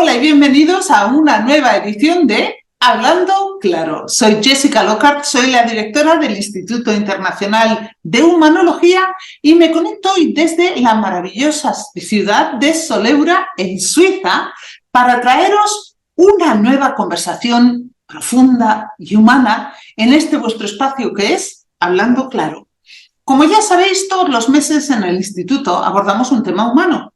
Hola y bienvenidos a una nueva edición de Hablando Claro. Soy Jessica Lockhart, soy la directora del Instituto Internacional de Humanología y me conecto hoy desde la maravillosa ciudad de Soleura, en Suiza, para traeros una nueva conversación profunda y humana en este vuestro espacio que es Hablando Claro. Como ya sabéis, todos los meses en el Instituto abordamos un tema humano.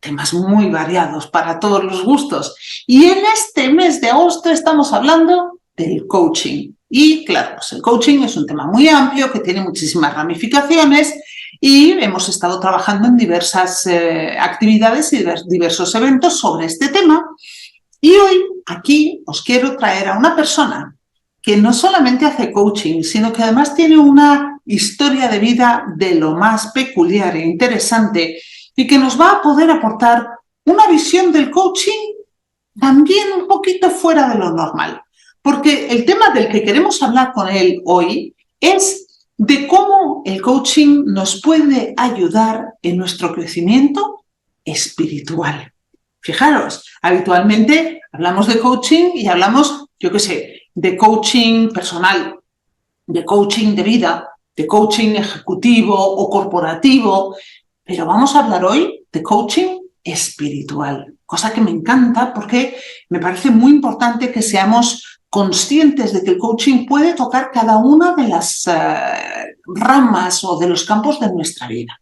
Temas muy variados para todos los gustos. Y en este mes de agosto estamos hablando del coaching. Y claro, pues el coaching es un tema muy amplio que tiene muchísimas ramificaciones y hemos estado trabajando en diversas actividades y diversos eventos sobre este tema. Y hoy aquí os quiero traer a una persona que no solamente hace coaching, sino que además tiene una historia de vida de lo más peculiar e interesante y que nos va a poder aportar una visión del coaching también un poquito fuera de lo normal. Porque el tema del que queremos hablar con él hoy es de cómo el coaching nos puede ayudar en nuestro crecimiento espiritual. Fijaros, habitualmente hablamos de coaching y hablamos, yo qué sé, de coaching personal, de coaching de vida, de coaching ejecutivo o corporativo. Pero vamos a hablar hoy de coaching espiritual, cosa que me encanta porque me parece muy importante que seamos conscientes de que el coaching puede tocar cada una de las ramas o de los campos de nuestra vida.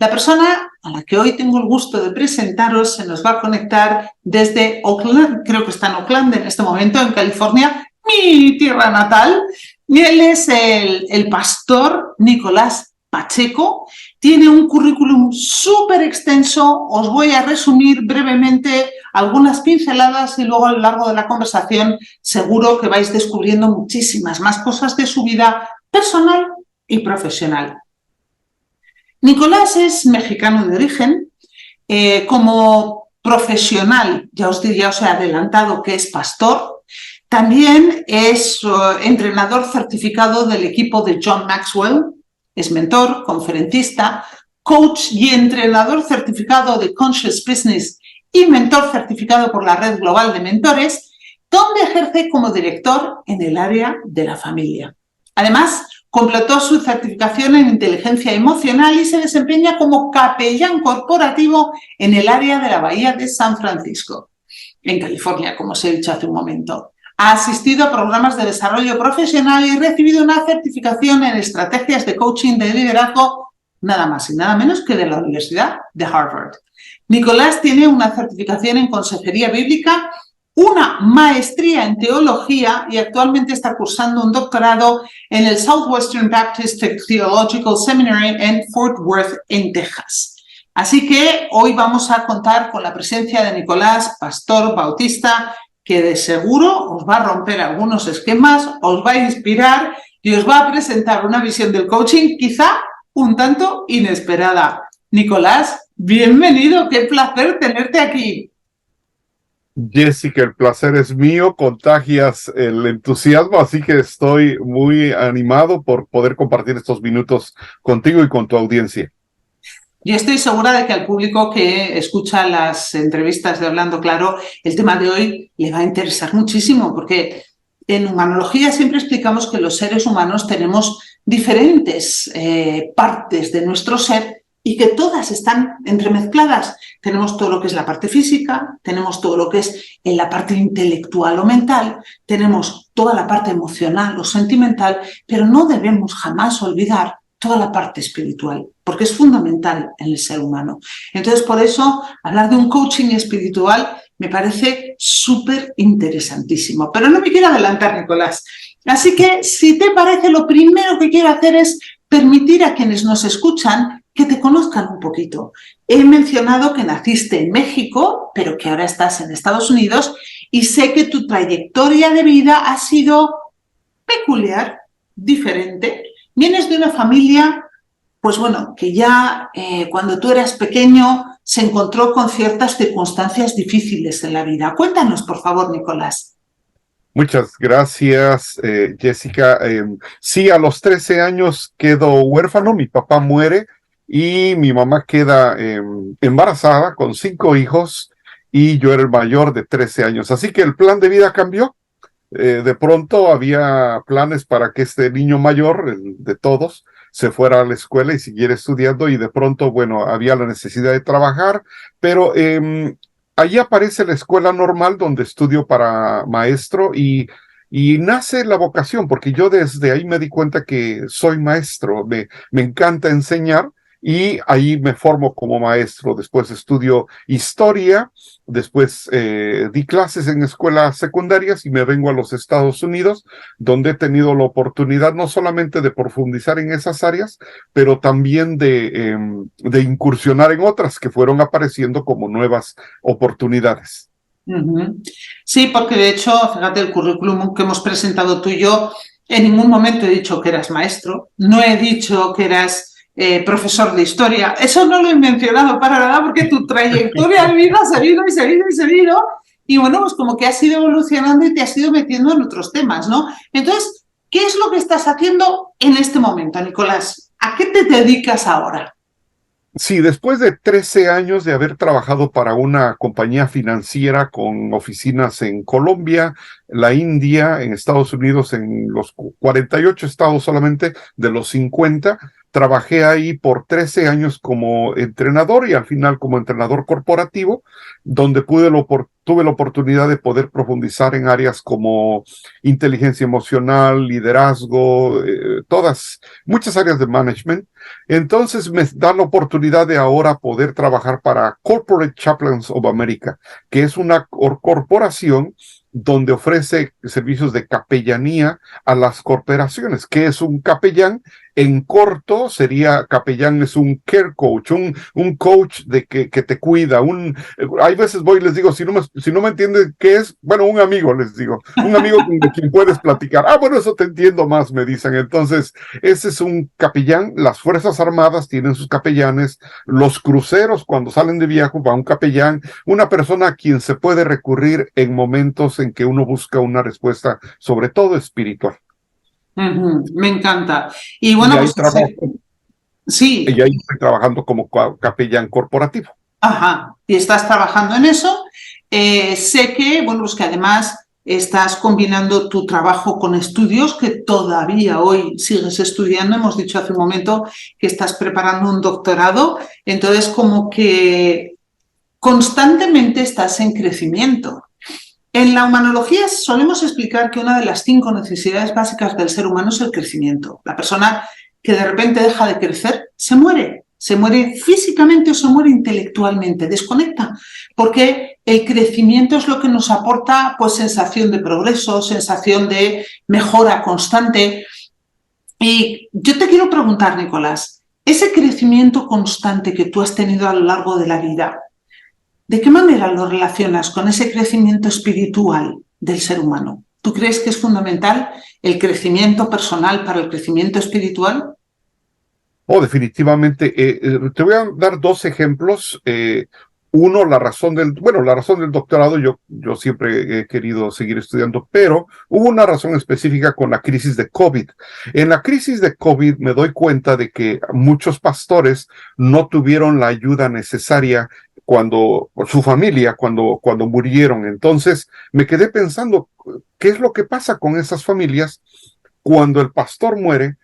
La persona a la que hoy tengo el gusto de presentaros se nos va a conectar desde Oakland, creo que está en Oakland en este momento, en California, mi tierra natal, y él es el pastor Nicolás Pacheco. Tiene un currículum súper extenso, os voy a resumir brevemente algunas pinceladas y luego a lo largo de la conversación seguro que vais descubriendo muchísimas más cosas de su vida personal y profesional. Nicolás es mexicano de origen, como profesional, ya os he adelantado que es pastor, también es entrenador certificado del equipo de John Maxwell. Es mentor, conferencista, coach y entrenador certificado de Conscious Business y mentor certificado por la Red Global de Mentores, donde ejerce como director en el área de la familia. Además, completó su certificación en inteligencia emocional y se desempeña como capellán corporativo en el área de la Bahía de San Francisco, en California, como os he dicho hace un momento. Ha asistido a programas de desarrollo profesional y recibido una certificación en estrategias de coaching de liderazgo, nada más y nada menos que de la Universidad de Harvard. Nicolás tiene una certificación en consejería bíblica, una maestría en teología y actualmente está cursando un doctorado en el Southwestern Baptist Theological Seminary en Fort Worth, en Texas. Así que hoy vamos a contar con la presencia de Nicolás, pastor bautista, que de seguro os va a romper algunos esquemas, os va a inspirar y os va a presentar una visión del coaching quizá un tanto inesperada. Nicolás, bienvenido, qué placer tenerte aquí. Jessica, el placer es mío, contagias el entusiasmo, así que estoy muy animado por poder compartir estos minutos contigo y con tu audiencia. Yo estoy segura de que al público que escucha las entrevistas de Hablando Claro, el tema de hoy le va a interesar muchísimo, porque en humanología siempre explicamos que los seres humanos tenemos diferentes partes de nuestro ser y que todas están entremezcladas. Tenemos todo lo que es la parte física, tenemos todo lo que es en la parte intelectual o mental, tenemos toda la parte emocional o sentimental, pero no debemos jamás olvidar toda la parte espiritual, porque es fundamental en el ser humano. Entonces, por eso, hablar de un coaching espiritual me parece súper interesantísimo. Pero no me quiero adelantar, Nicolás. Así que, si te parece, lo primero que quiero hacer es permitir a quienes nos escuchan que te conozcan un poquito. He mencionado que naciste en México, pero que ahora estás en Estados Unidos, y sé que tu trayectoria de vida ha sido peculiar, diferente. Vienes de una familia, pues bueno, que ya cuando tú eras pequeño se encontró con ciertas circunstancias difíciles en la vida. Cuéntanos, por favor, Nicolás. Muchas gracias, Jessica. Sí, a los 13 años quedo huérfano, mi papá muere y mi mamá queda embarazada con 5 hijos y yo era el mayor de 13 años. Así que el plan de vida cambió. De pronto había planes para que este niño mayor, el de todos, se fuera a la escuela y siguiera estudiando, y de pronto, bueno, había la necesidad de trabajar, pero ahí aparece la escuela normal donde estudio para maestro, y nace la vocación, porque yo desde ahí me di cuenta que soy maestro, me encanta enseñar, y ahí me formo como maestro. Después estudio historia, después di clases en escuelas secundarias y me vengo a los Estados Unidos, donde he tenido la oportunidad no solamente de profundizar en esas áreas, pero también de incursionar en otras que fueron apareciendo como nuevas oportunidades. Ujú. Sí, porque de hecho, fíjate, el currículum que hemos presentado tú y yo, en ningún momento he dicho que eras maestro, no he dicho que eras profesor de historia, eso no lo he mencionado para nada, porque tu trayectoria de vida ha seguido y seguido y seguido, y bueno, pues como que has ido evolucionando y te has ido metiendo en otros temas, ¿no? Entonces, ¿qué es lo que estás haciendo en este momento, Nicolás? ¿A qué te dedicas ahora? Sí, después de 13 años de haber trabajado para una compañía financiera con oficinas en Colombia, la India, en Estados Unidos, en los 48 estados solamente de los 50, trabajé ahí por 13 años como entrenador y al final como entrenador corporativo, donde tuve la oportunidad de poder profundizar en áreas como inteligencia emocional, liderazgo, muchas áreas de management. Entonces me da la oportunidad de ahora poder trabajar para Corporate Chaplains of America, que es una corporación donde ofrece servicios de capellanía a las corporaciones. ¿Qué es un capellán? En corto sería, capellán es un care coach, un coach que te cuida. Hay veces voy y les digo, si no me entienden qué es, bueno, un amigo les digo, un amigo de quien puedes platicar. Ah, bueno, eso te entiendo más, me dicen. Entonces, ese es un capellán. Las Fuerzas Armadas tienen sus capellanes, los cruceros cuando salen de viaje va un capellán, una persona a quien se puede recurrir en momentos en que uno busca una respuesta, sobre todo espiritual. Me encanta. Y Y bueno, ahí pues trabajo, sí, y ahí estoy trabajando como capellán corporativo. ajá, y estás trabajando en eso. Sé que, bueno, pues que además estás combinando tu trabajo con estudios, que todavía hoy sigues estudiando. Hemos dicho hace un momento que estás preparando un doctorado, entonces como que constantemente estás en crecimiento. En la humanología solemos explicar que una de las 5 necesidades básicas del ser humano es el crecimiento. La persona que de repente deja de crecer se muere físicamente o se muere intelectualmente, desconecta, porque el crecimiento es lo que nos aporta pues sensación de progreso, sensación de mejora constante. Y yo te quiero preguntar, Nicolás, ese crecimiento constante que tú has tenido a lo largo de la vida, ¿de qué manera lo relacionas con ese crecimiento espiritual del ser humano? ¿Tú crees que es fundamental el crecimiento personal para el crecimiento espiritual? Oh, definitivamente. Te voy a dar dos ejemplos. Uno, la razón del doctorado, yo siempre he querido seguir estudiando, pero hubo una razón específica con la crisis de COVID. En la crisis de COVID me doy cuenta de que muchos pastores no tuvieron la ayuda necesaria su familia, cuando murieron. Entonces me quedé pensando, ¿qué es lo que pasa con esas familias cuando el pastor muere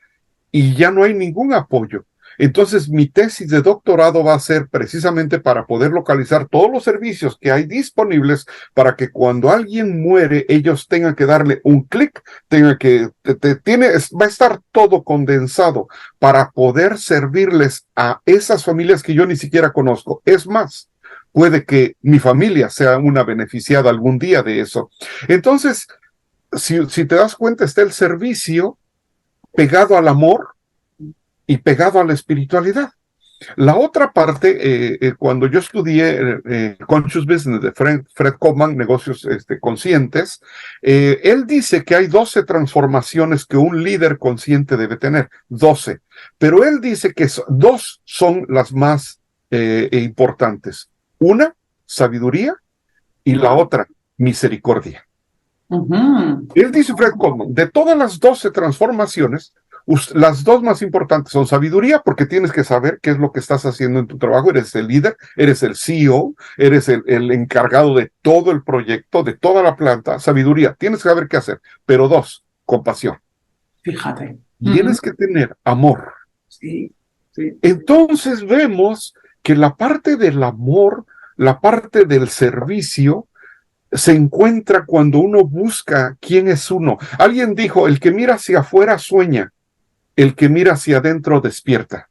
y ya no hay ningún apoyo? Entonces, mi tesis de doctorado va a ser precisamente para poder localizar todos los servicios que hay disponibles para que cuando alguien muere, ellos tengan que darle un clic, va a estar todo condensado para poder servirles a esas familias que yo ni siquiera conozco. Es más, puede que mi familia sea una beneficiada algún día de eso. Entonces, si te das cuenta, está el servicio pegado al amor y pegado a la espiritualidad. La otra parte, cuando yo estudié Conscious Business de Fred Kaufman, negocios conscientes, él dice que hay 12 transformaciones que un líder consciente debe tener, 12, pero él dice que dos son las más importantes. Una, sabiduría, y la otra, misericordia. Él dice, Fred Kaufman, de todas las 12 transformaciones, Las dos más importantes son sabiduría, porque tienes que saber qué es lo que estás haciendo en tu trabajo. Eres el líder, eres el CEO, eres el encargado de todo el proyecto, de toda la planta. Sabiduría, tienes que saber qué hacer. Pero dos, compasión. Fíjate. Tienes que tener amor. Sí, sí. Entonces vemos que la parte del amor, la parte del servicio, se encuentra cuando uno busca quién es uno. Alguien dijo, el que mira hacia afuera sueña, el que mira hacia adentro despierta.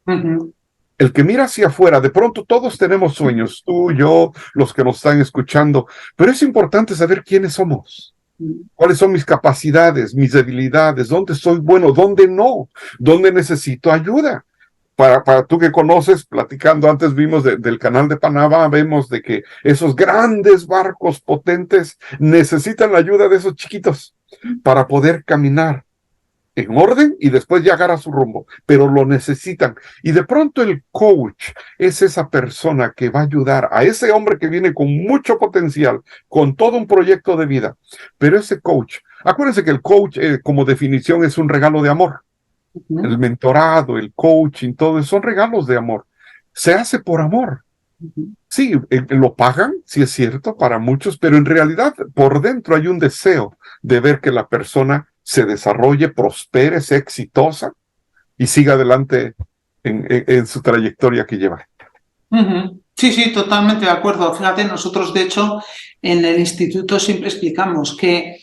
El que mira hacia afuera, de pronto todos tenemos sueños, tú, yo, los que nos están escuchando, pero es importante saber quiénes somos. ¿Cuáles son mis capacidades, mis debilidades? ¿Dónde soy bueno? ¿Dónde no? ¿Dónde necesito ayuda? Para tú que conoces, platicando antes vimos del canal de Panamá, vemos de que esos grandes barcos potentes necesitan la ayuda de esos chiquitos para poder caminar en orden y después llegar a su rumbo, pero lo necesitan. Y de pronto el coach es esa persona que va a ayudar a ese hombre que viene con mucho potencial, con todo un proyecto de vida. Pero ese coach, acuérdense que el coach como definición es un regalo de amor. El mentorado, el coaching, todo eso son regalos de amor. Se hace por amor. Sí, lo pagan, sí es cierto, para muchos, pero en realidad por dentro hay un deseo de ver que la persona se desarrolle, prospere, sea exitosa y siga adelante en su trayectoria que lleva. Sí, sí, totalmente de acuerdo. Fíjate, nosotros de hecho en el instituto siempre explicamos que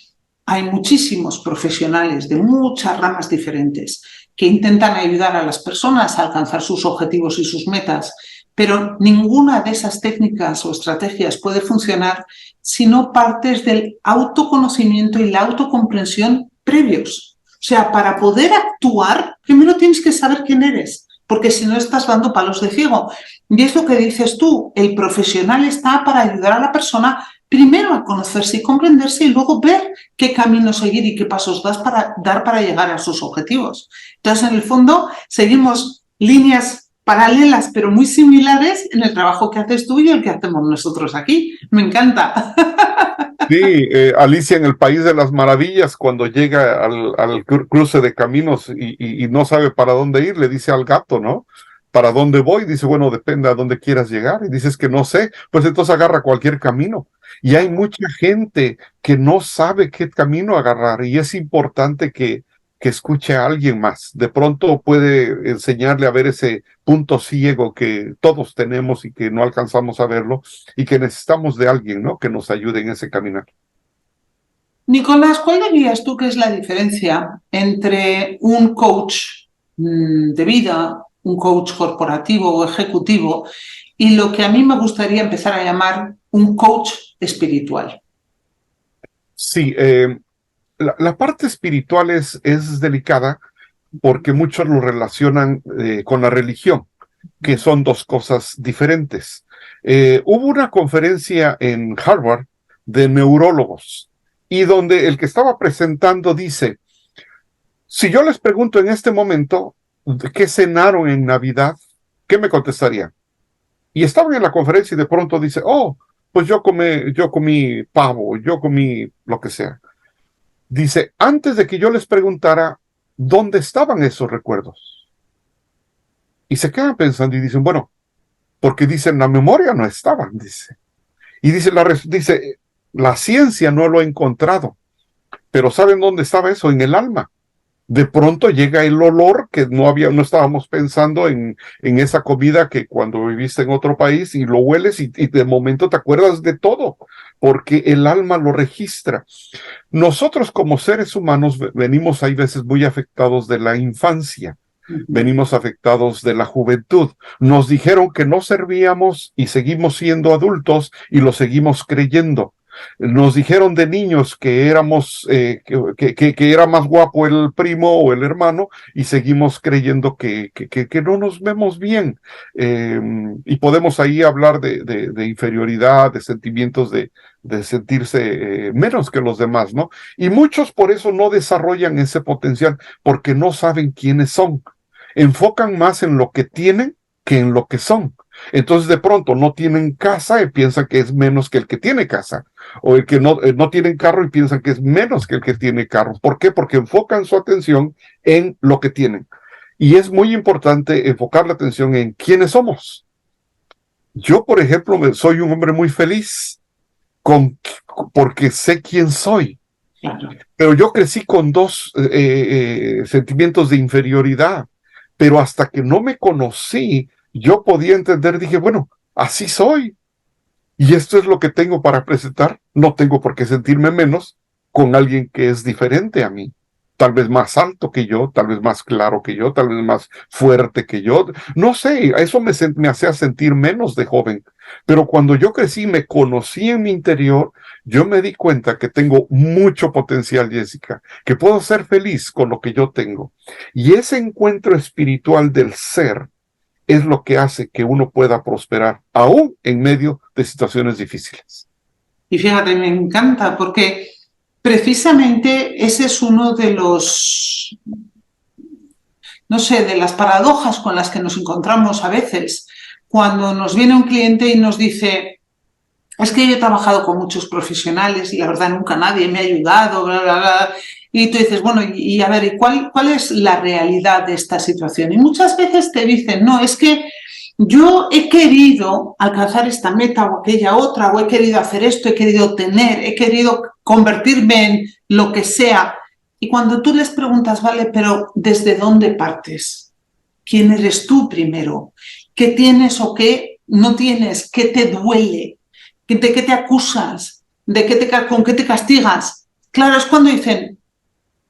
hay muchísimos profesionales de muchas ramas diferentes que intentan ayudar a las personas a alcanzar sus objetivos y sus metas, pero ninguna de esas técnicas o estrategias puede funcionar si no partes del autoconocimiento y la autocomprensión previos. O sea, para poder actuar, primero tienes que saber quién eres, porque si no estás dando palos de ciego. Y es lo que dices tú, el profesional está para ayudar a la persona primero a conocerse y comprenderse y luego ver qué camino seguir y qué pasos dar para llegar a sus objetivos. Entonces, en el fondo, seguimos líneas paralelas pero muy similares en el trabajo que haces tú y el que hacemos nosotros aquí. Me encanta. Sí, Alicia en el País de las Maravillas, cuando llega al cruce de caminos y no sabe para dónde ir, le dice al gato, ¿no? ¿Para dónde voy? Dice, bueno, depende a dónde quieras llegar. Y dices que no sé, pues entonces agarra cualquier camino. Y hay mucha gente que no sabe qué camino agarrar y es importante que escuche a alguien más. De pronto puede enseñarle a ver ese punto ciego que todos tenemos y que no alcanzamos a verlo y que necesitamos de alguien, ¿no? Que nos ayude en ese caminar. Nicolás, ¿cuál dirías tú que es la diferencia entre un coach de vida, un coach corporativo o ejecutivo y lo que a mí me gustaría empezar a llamar un coach espiritual? Sí, la parte espiritual es delicada porque muchos lo relacionan con la religión, que son dos cosas diferentes. Hubo una conferencia en Harvard de neurólogos y donde el que estaba presentando dice, si yo les pregunto en este momento qué cenaron en Navidad, ¿qué me contestarían? Y estaban en la conferencia y de pronto dice, oh, pues yo comí pavo, yo comí lo que sea. Dice, antes de que yo les preguntara, ¿dónde estaban esos recuerdos? Y se quedan pensando y dicen, bueno, porque dicen, la memoria no estaban, dice. Y dice, la ciencia no lo ha encontrado, pero ¿saben dónde estaba eso? En el alma. De pronto llega el olor que no estábamos pensando en esa comida que cuando viviste en otro país y lo hueles y de momento te acuerdas de todo, porque el alma lo registra. Nosotros como seres humanos venimos hay veces muy afectados de la infancia, venimos afectados de la juventud. Nos dijeron que no servíamos y seguimos siendo adultos y lo seguimos creyendo. Nos dijeron de niños que éramos, que era más guapo el primo o el hermano y seguimos creyendo que no nos vemos bien. Y podemos ahí hablar de inferioridad, de sentimientos de sentirse menos que los demás, ¿no? Y muchos por eso no desarrollan ese potencial, porque no saben quiénes son. Enfocan más en lo que tienen que en lo que son. Entonces de pronto no tienen casa y piensan que es menos que el que tiene casa, o el que no tienen carro y piensan que es menos que el que tiene carro. ¿Por qué? Porque enfocan su atención en lo que tienen. Y es muy importante enfocar la atención en quiénes somos. Yo, por ejemplo, soy un hombre muy feliz porque sé quién soy. Claro. Pero yo crecí con dos sentimientos de inferioridad. Pero hasta que no me conocí, yo podía entender, dije, bueno, así soy. Y esto es lo que tengo para presentar. No tengo por qué sentirme menos con alguien que es diferente a mí. Tal vez más alto que yo, tal vez más claro que yo, tal vez más fuerte que yo. No sé, eso me hacía sentir menos de joven. Pero cuando yo crecí, me conocí en mi interior, yo me di cuenta que tengo mucho potencial, Jessica, que puedo ser feliz con lo que yo tengo. Y ese encuentro espiritual del ser es lo que hace que uno pueda prosperar, aún en medio de situaciones difíciles. Y fíjate, me encanta porque precisamente ese es uno de los, no sé, de las paradojas con las que nos encontramos a veces cuando nos viene un cliente y nos dice, es que yo he trabajado con muchos profesionales y la verdad nunca nadie me ha ayudado, bla, bla, bla. Y tú dices, bueno, y a ver, ¿y cuál es la realidad de esta situación? Y muchas veces te dicen, no, es que yo he querido alcanzar esta meta o aquella otra, o he querido hacer esto, he querido tener, he querido convertirme en lo que sea. Y cuando tú les preguntas, vale, pero ¿desde dónde partes? ¿Quién eres tú primero? ¿Qué tienes o qué no tienes? ¿Qué te duele? ¿De qué te acusas? ¿Con qué te castigas? Claro, es cuando dicen,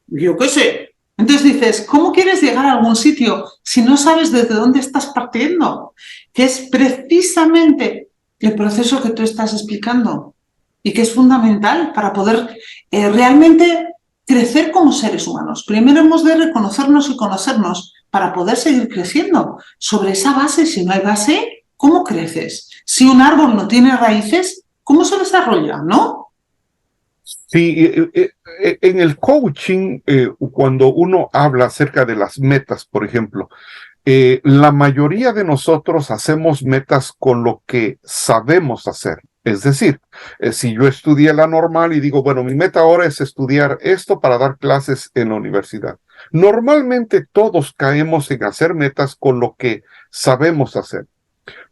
yo qué sé. Entonces dices, ¿cómo quieres llegar a algún sitio si no sabes desde dónde estás partiendo? Que es precisamente el proceso que tú estás explicando y que es fundamental para poder realmente crecer como seres humanos. Primero hemos de reconocernos y conocernos para poder seguir creciendo. Sobre esa base, si no hay base, ¿cómo creces? Si un árbol no tiene raíces, ¿cómo se desarrolla? ¿No? Sí, en el coaching, cuando uno habla acerca de las metas, por ejemplo, la mayoría de nosotros hacemos metas con lo que sabemos hacer. Es decir, si yo estudié la normal y digo, bueno, mi meta ahora es estudiar esto para dar clases en la universidad. Normalmente todos caemos en hacer metas con lo que sabemos hacer.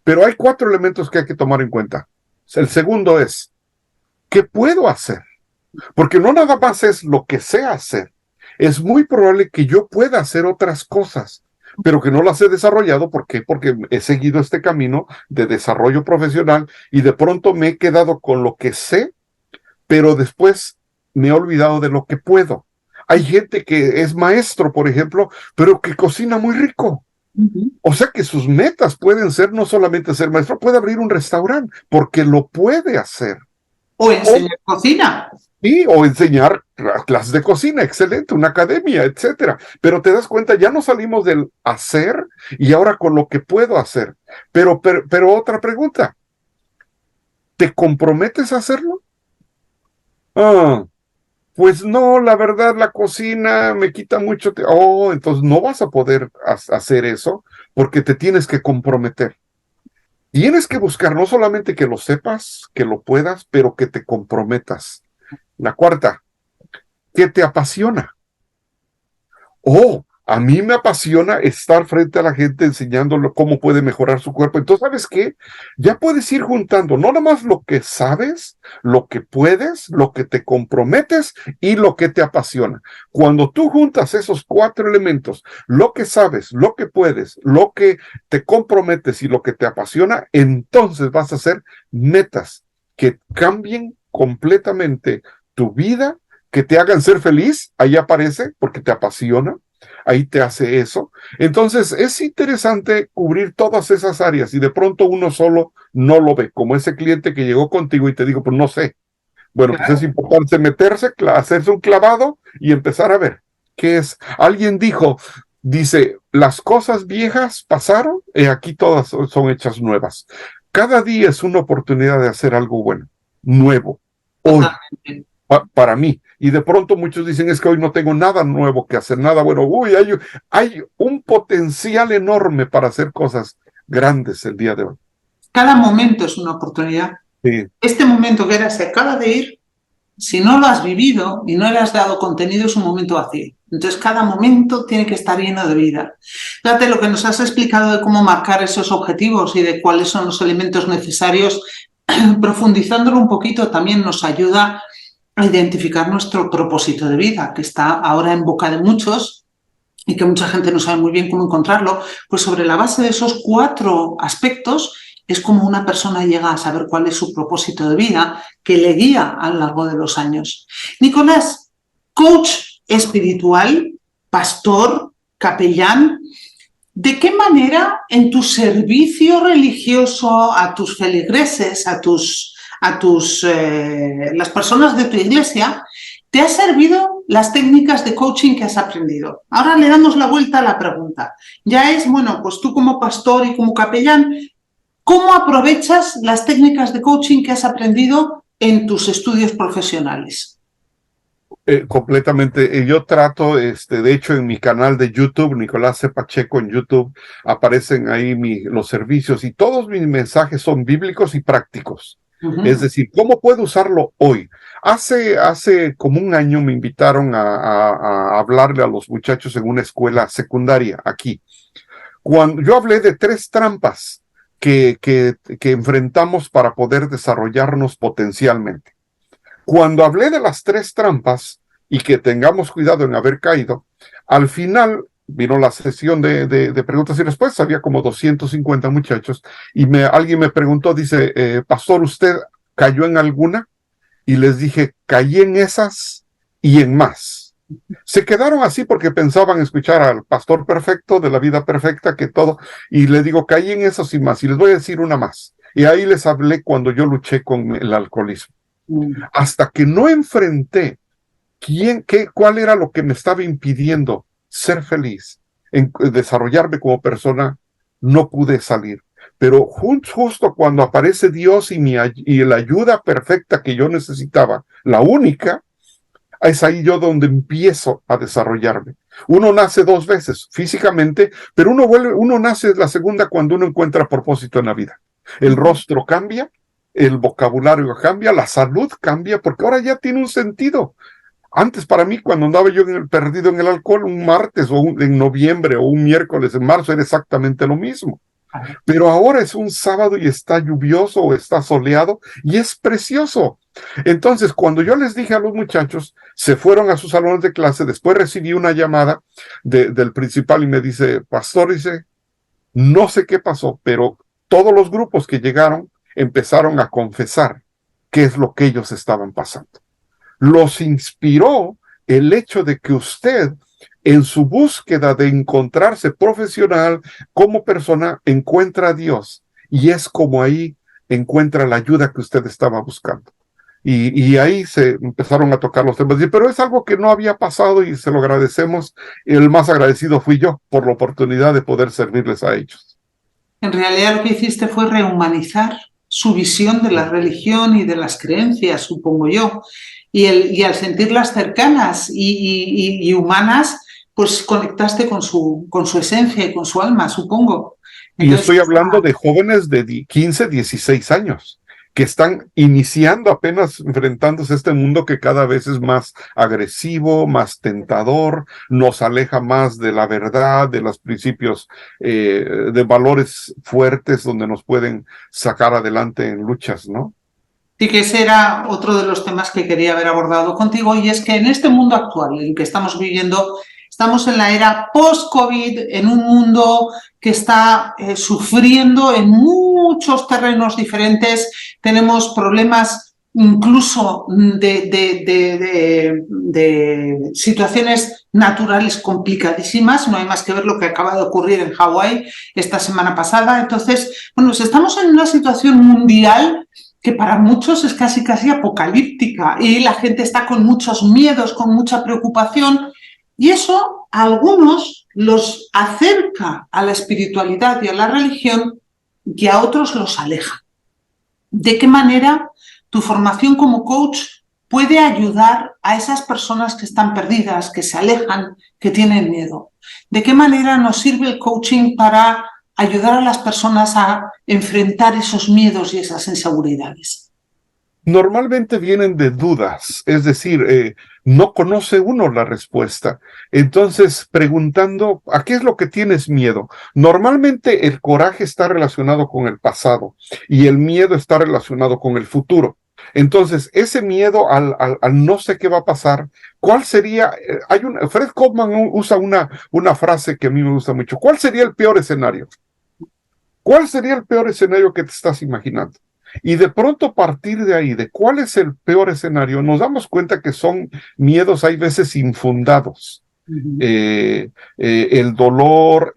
Pero hay 4 elementos que hay que tomar en cuenta. El segundo es, ¿qué puedo hacer? Porque no nada más es lo que sé hacer. Es muy probable que yo pueda hacer otras cosas, pero que no las he desarrollado. ¿Por qué? Porque he seguido este camino de desarrollo profesional y de pronto me he quedado con lo que sé, pero después me he olvidado de lo que puedo. Hay gente que es maestro, por ejemplo, pero que cocina muy rico. O sea que sus metas pueden ser no solamente ser maestro, puede abrir un restaurante, porque lo puede hacer. O enseñar cocina. Sí, o enseñar clases de cocina, excelente, una academia, etcétera. Pero te das cuenta, ya no salimos del hacer y ahora con lo que puedo hacer. Pero otra pregunta, ¿te comprometes a hacerlo? Ah, pues no, la verdad, la cocina me quita mucho. Entonces no vas a poder hacer eso porque te tienes que comprometer. Tienes que buscar no solamente que lo sepas, que lo puedas, pero que te comprometas. La cuarta, ¿qué te apasiona? A mí me apasiona estar frente a la gente enseñándole cómo puede mejorar su cuerpo. Entonces, ¿sabes qué? Ya puedes ir juntando no nada más lo que sabes, lo que puedes, lo que te comprometes y lo que te apasiona. Cuando tú juntas esos 4 elementos, lo que sabes, lo que puedes, lo que te comprometes y lo que te apasiona, entonces vas a hacer metas que cambien completamente tu vida, que te hagan ser feliz. Ahí aparece porque te apasiona. Ahí te hace eso. Entonces es interesante cubrir todas esas áreas y de pronto uno solo no lo ve, como ese cliente que llegó contigo y te digo, pues no sé. Bueno, Claro. pues es importante meterse, hacerse un clavado y empezar a ver qué es. Alguien dice, las cosas viejas pasaron y aquí todas son hechas nuevas. Cada día es una oportunidad de hacer algo bueno, nuevo, hoy. Totalmente. Para mí. Y de pronto muchos dicen, es que hoy no tengo nada nuevo que hacer, nada bueno. Hay un potencial enorme para hacer cosas grandes el día de hoy. Cada momento es una oportunidad. Sí. Este momento que se acaba de ir, si no lo has vivido y no le has dado contenido, es un momento vacío. Entonces, cada momento tiene que estar lleno de vida. Fíjate lo que nos has explicado de cómo marcar esos objetivos y de cuáles son los elementos necesarios. Profundizándolo un poquito, también nos ayuda a identificar nuestro propósito de vida, que está ahora en boca de muchos y que mucha gente no sabe muy bien cómo encontrarlo. Pues sobre la base de esos 4 aspectos es como una persona llega a saber cuál es su propósito de vida, que le guía a lo largo de los años. Nicolás, coach espiritual, pastor, capellán, ¿de qué manera en tu servicio religioso a tus feligreses, las personas de tu iglesia, te ha servido las técnicas de coaching que has aprendido? Ahora le damos la vuelta a la pregunta. Ya es, bueno, pues tú como pastor y como capellán, ¿cómo aprovechas las técnicas de coaching que has aprendido en tus estudios profesionales? Completamente. Yo trato, de hecho, en mi canal de YouTube, Nicolás C. Pacheco en YouTube, aparecen ahí los servicios y todos mis mensajes son bíblicos y prácticos. Es decir, ¿cómo puedo usarlo hoy? Hace como un año me invitaron a hablarle a los muchachos en una escuela secundaria aquí. Cuando yo hablé de 3 trampas que enfrentamos para poder desarrollarnos potencialmente. Cuando hablé de las 3 trampas y que tengamos cuidado en haber caído, al final vino la sesión de preguntas y respuestas, había como 250 muchachos, y alguien me preguntó, dice, pastor, ¿usted cayó en alguna? Y les dije, caí en esas y en más. Se quedaron así porque pensaban escuchar al pastor perfecto, de la vida perfecta, que todo, y le digo, caí en esas y más, y les voy a decir una más. Y ahí les hablé cuando yo luché con el alcoholismo. Hasta que no enfrenté cuál era lo que me estaba impidiendo ser feliz, desarrollarme como persona, no pude salir. Pero justo cuando aparece Dios y la ayuda perfecta que yo necesitaba, la única, es ahí yo donde empiezo a desarrollarme. Uno nace 2 veces físicamente, pero uno nace la segunda cuando uno encuentra propósito en la vida. El rostro cambia, el vocabulario cambia, la salud cambia, porque ahora ya tiene un sentido. Antes, para mí, cuando andaba yo perdido en el alcohol, un martes o en noviembre o un miércoles en marzo era exactamente lo mismo. Pero ahora es un sábado y está lluvioso o está soleado y es precioso. Entonces, cuando yo les dije a los muchachos, se fueron a sus salones de clase, después recibí una llamada del principal y me dice, pastor, dice, no sé qué pasó, pero todos los grupos que llegaron empezaron a confesar qué es lo que ellos estaban pasando. Los inspiró el hecho de que usted, en su búsqueda de encontrarse profesional como persona, encuentra a Dios, y es como ahí encuentra la ayuda que usted estaba buscando. Y ahí se empezaron a tocar los temas. Pero es algo que no había pasado y se lo agradecemos. El más agradecido fui yo por la oportunidad de poder servirles a ellos. En realidad lo que hiciste fue rehumanizar su visión de la religión y de las creencias, supongo yo. Y al sentirlas cercanas y humanas, pues conectaste con su esencia y con su alma, supongo. Entonces, y estoy hablando de jóvenes de 15, 16 años, que están iniciando apenas enfrentándose a este mundo que cada vez es más agresivo, más tentador, nos aleja más de la verdad, de los principios, de valores fuertes donde nos pueden sacar adelante en luchas, ¿no? Sí, que ese era otro de los temas que quería haber abordado contigo, y es que en este mundo actual en el que estamos viviendo, estamos en la era post-COVID, en un mundo que está sufriendo en muchos terrenos diferentes. Tenemos problemas incluso de situaciones naturales complicadísimas. No hay más que ver lo que acaba de ocurrir en Hawái esta semana pasada. Entonces, bueno, pues estamos en una situación mundial que para muchos es casi apocalíptica, y la gente está con muchos miedos, con mucha preocupación, y eso a algunos los acerca a la espiritualidad y a la religión y a otros los aleja. ¿De qué manera tu formación como coach puede ayudar a esas personas que están perdidas, que se alejan, que tienen miedo? ¿De qué manera nos sirve el coaching para ayudar a las personas a enfrentar esos miedos y esas inseguridades? Normalmente vienen de dudas, es decir, no conoce uno la respuesta. Entonces, preguntando, ¿a qué es lo que tienes miedo? Normalmente el coraje está relacionado con el pasado y el miedo está relacionado con el futuro. Entonces, ese miedo al no sé qué va a pasar, ¿cuál sería? Fred Kaufman usa una frase que a mí me gusta mucho. ¿Cuál sería el peor escenario? ¿Cuál sería el peor escenario que te estás imaginando? Y de pronto partir de ahí, de cuál es el peor escenario, nos damos cuenta que son miedos, hay veces infundados. El dolor,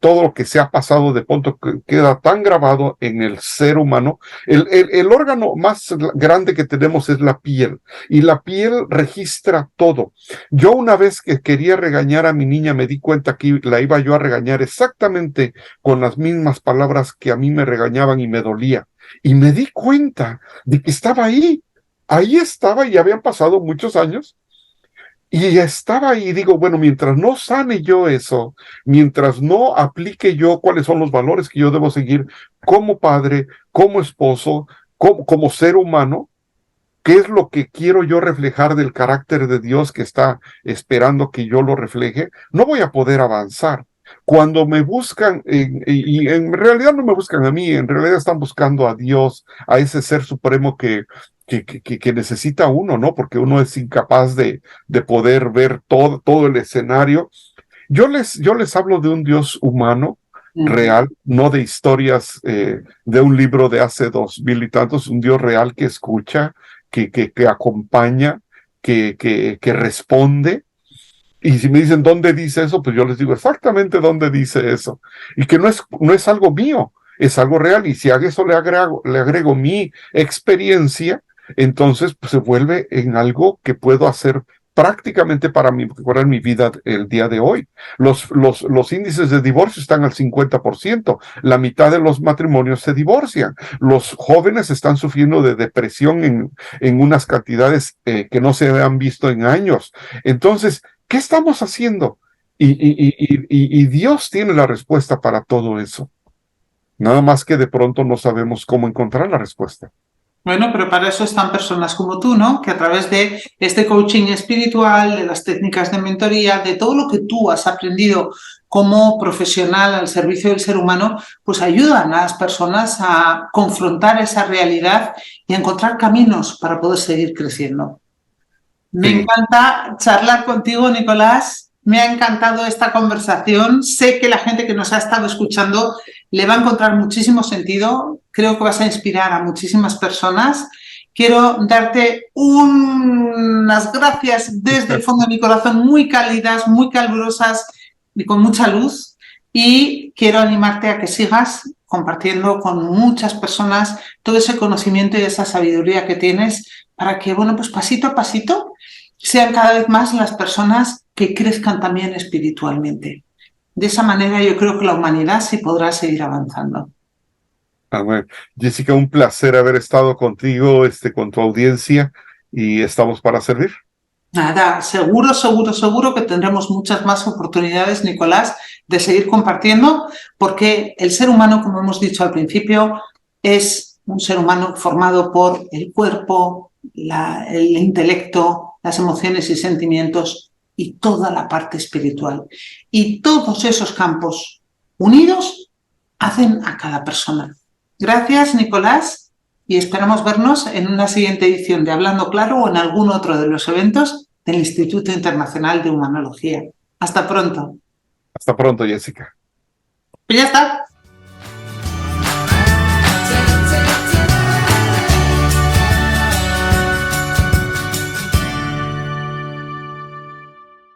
todo lo que se ha pasado de pronto queda tan grabado en el ser humano. El órgano más grande que tenemos es la piel, y la piel registra todo. Yo una vez que quería regañar a mi niña me di cuenta que la iba yo a regañar exactamente con las mismas palabras que a mí me regañaban y me dolía. Y me di cuenta de que estaba ahí estaba, y habían pasado muchos años. Y estaba ahí, digo, bueno, mientras no sane yo eso, mientras no aplique yo cuáles son los valores que yo debo seguir como padre, como esposo, como ser humano, qué es lo que quiero yo reflejar del carácter de Dios que está esperando que yo lo refleje, no voy a poder avanzar. Cuando me buscan, y en realidad no me buscan a mí, en realidad están buscando a Dios, a ese ser supremo que necesita uno, ¿no? Porque uno es incapaz de poder ver todo el escenario. Yo les hablo de un Dios humano, real, no de historias de un libro de hace 2000 y tantos, un Dios real que escucha, que acompaña, que responde. Y si me dicen dónde dice eso, pues yo les digo exactamente dónde dice eso. Y que no es algo mío, es algo real. Y si a eso le agrego mi experiencia, entonces pues, se vuelve en algo que puedo hacer prácticamente para mejorar mi vida el día de hoy. Los índices de divorcio están al 50%. La mitad de los matrimonios se divorcian. Los jóvenes están sufriendo de depresión en unas cantidades que no se han visto en años. Entonces, ¿qué estamos haciendo? Y Dios tiene la respuesta para todo eso. Nada más que de pronto no sabemos cómo encontrar la respuesta. Bueno, pero para eso están personas como tú, ¿no? Que a través de este coaching espiritual, de las técnicas de mentoría, de todo lo que tú has aprendido como profesional al servicio del ser humano, pues ayudan a las personas a confrontar esa realidad y a encontrar caminos para poder seguir creciendo. Me encanta charlar contigo, Nicolás. Me ha encantado esta conversación. Sé que la gente que nos ha estado escuchando le va a encontrar muchísimo sentido. Creo que vas a inspirar a muchísimas personas. Quiero darte unas gracias desde el fondo de mi corazón, muy cálidas, muy calurosas y con mucha luz. Y quiero animarte a que sigas compartiendo con muchas personas todo ese conocimiento y esa sabiduría que tienes para que, bueno, pues pasito a pasito sean cada vez más las personas que crezcan también espiritualmente. De esa manera yo creo que la humanidad sí podrá seguir avanzando. Bueno, Jessica, un placer haber estado contigo, con tu audiencia, y estamos para servir. Nada, seguro que tendremos muchas más oportunidades, Nicolás, de seguir compartiendo, porque el ser humano, como hemos dicho al principio, es un ser humano formado por el cuerpo, el intelecto, las emociones y sentimientos y toda la parte espiritual. Y todos esos campos unidos hacen a cada persona. Gracias, Nicolás, y esperamos vernos en una siguiente edición de Hablando Claro o en algún otro de los eventos del Instituto Internacional de Humanología. Hasta pronto. Hasta pronto, Jessica. Pues ya está.